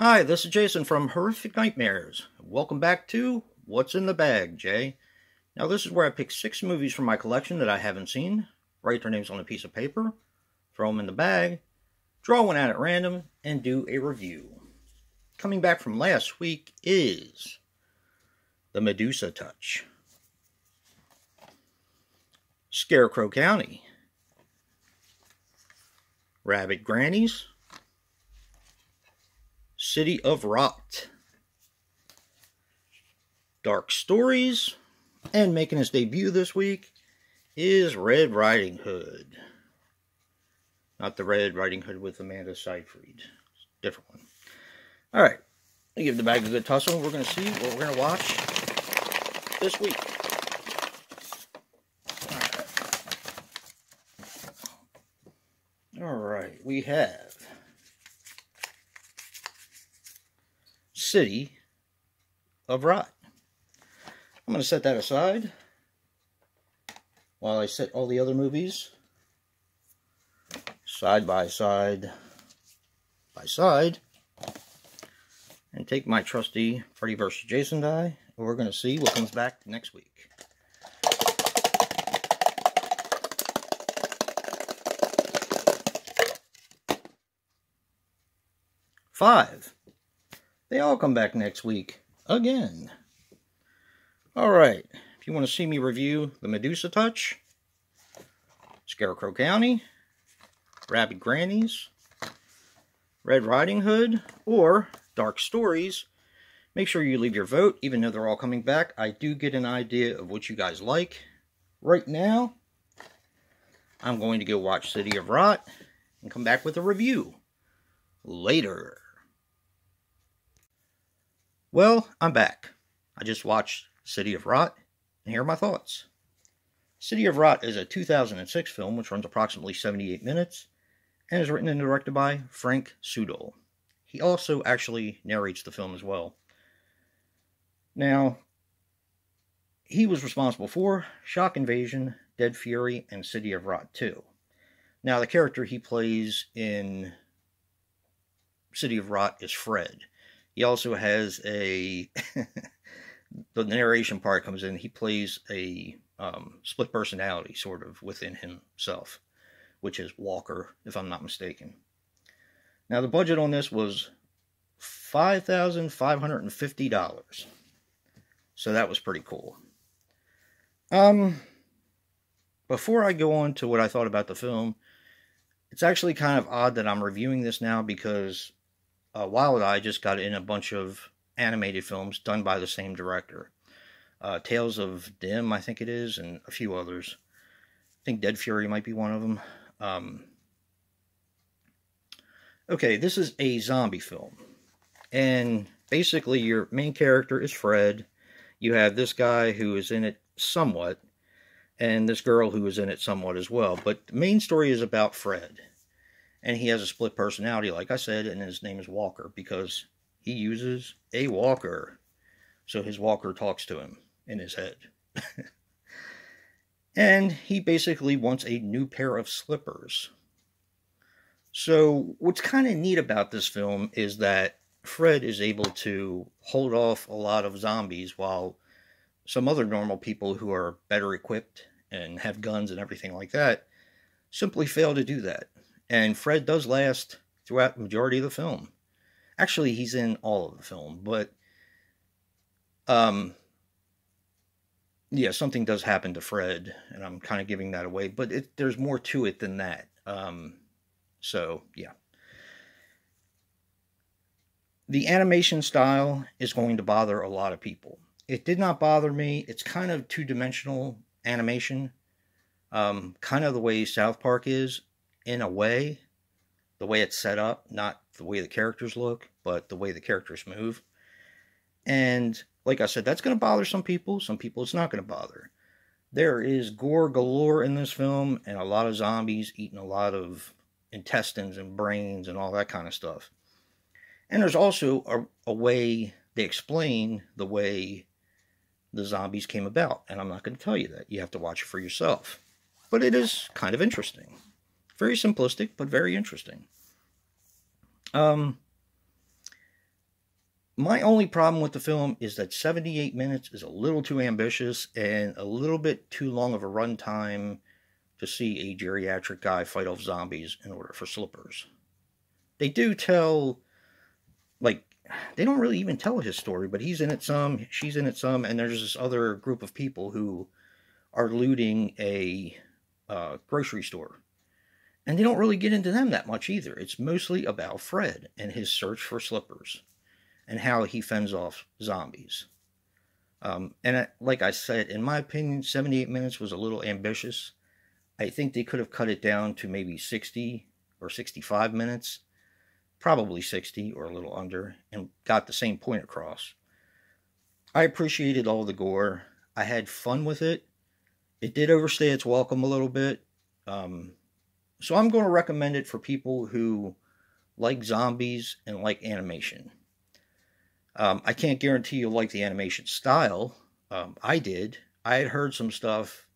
Hi, this is Jason from Horrific Nightmares. Welcome back to What's in the Bag, Jay. Now this is where I pick 6 movies from my collection that I haven't seen, write their names on a piece of paper, throw them in the bag, draw one out at random, and do a review. Coming back from last week is The Medusa Touch, Scarecrow County, Rabbit Grannies, City of Rot, Dark Stories, and making his debut this week is Red Riding Hood. Not the Red Riding Hood with Amanda Seyfried. Different one. Alright, I'll give the bag a good tussle. We're going to see what we're going to watch this week. Alright, we have City of Rot. I'm going to set that aside while I set all the other movies side by side and take my trusty Freddy vs. Jason die, and we're going to see what comes back next week. Five. They all come back next week, again. Alright, if you want to see me review The Medusa Touch, Scarecrow County, Rabbit Grannies, Red Riding Hood, or Dark Stories, make sure you leave your vote, even though they're all coming back. I do get an idea of what you guys like. Right now, I'm going to go watch City of Rot and come back with a review later. Well, I'm back. I just watched City of Rot, and here are my thoughts. City of Rot is a 2006 film which runs approximately 78 minutes and is written and directed by Frank Sudol. He also actually narrates the film as well. Now, he was responsible for Shock Invasion, Dead Fury, and City of Rot 2. Now, the character he plays in City of Rot is Fred. He also has a, the narration part comes in, he plays a split personality, sort of, within himself, which is Walker, if I'm not mistaken. Now, the budget on this was $5,550. So that was pretty cool. Before I go on to what I thought about the film, it's actually kind of odd that I'm reviewing this now because Wild Eye just got in a bunch of animated films done by the same director. Tales of Dim, I think it is, and a few others. I think Dead Fury might be one of them. Okay, this is a zombie film. And basically your main character is Fred. You have this guy who is in it somewhat, and this girl who is in it somewhat as well. But the main story is about Fred. And he has a split personality, like I said, and his name is Walker, because he uses a walker. So his walker talks to him in his head. And he basically wants a new pair of slippers. So what's kind of neat about this film is that Fred is able to hold off a lot of zombies while some other normal people who are better equipped and have guns and everything like that simply fail to do that. And Fred does last throughout the majority of the film. Actually, he's in all of the film, but yeah, something does happen to Fred, and I'm kind of giving that away, but there's more to it than that. So, yeah. The animation style is going to bother a lot of people. It did not bother me. It's kind of two-dimensional animation, kind of the way South Park is. In a way, the way it's set up, not the way the characters look, but the way the characters move. And like I said, that's going to bother some people it's not going to bother. There is gore galore in this film, and a lot of zombies eating a lot of intestines and brains and all that kind of stuff. And there's also a way they explain the way the zombies came about, and I'm not going to tell you that. You have to watch it for yourself. But it is kind of interesting. Very simplistic, but very interesting. My only problem with the film is that 78 minutes is a little too ambitious and a little bit too long of a runtime to see a geriatric guy fight off zombies in order for slippers. They do tell, like, they don't really even tell his story, but he's in it some, she's in it some, and there's this other group of people who are looting a grocery store. And they don't really get into them that much either. It's mostly about Fred and his search for slippers and how he fends off zombies. Like I said, in my opinion, 78 minutes was a little ambitious. I think they could have cut it down to maybe 60 or 65 minutes. Probably 60 or a little under, and got the same point across. I appreciated all the gore. I had fun with it. It did overstay its welcome a little bit. So I'm going to recommend it for people who like zombies and like animation. I can't guarantee you'll like the animation style. I did. I had heard some stuff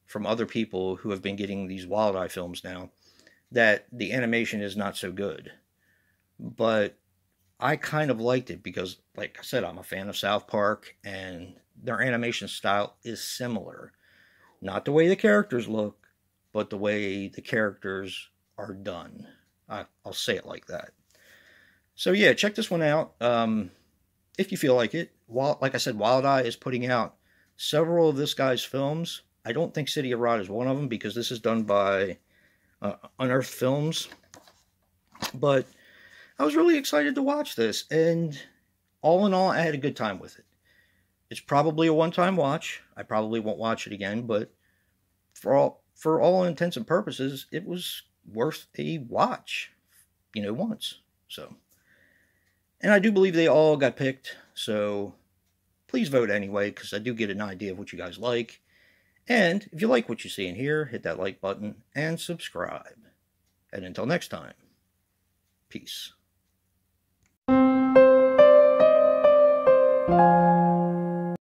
from other people who have been getting these Wild Eye films now that the animation is not so good. But I kind of liked it because, like I said, I'm a fan of South Park, and their animation style is similar. Not the way the characters look, but the way the characters are done. I'll say it like that. So yeah, check this one out if you feel like it. Like I said, Wild Eye is putting out several of this guy's films. I don't think City of Rot is one of them because this is done by Unearthed Films. But I was really excited to watch this, and all in all, I had a good time with it. It's probably a one-time watch. I probably won't watch it again, but for all intents and purposes, it was worth a watch, once. So, and I do believe they all got picked, so please vote anyway, because I do get an idea of what you guys like. And if you like what you see in here, hit that like button and subscribe. And until next time, peace.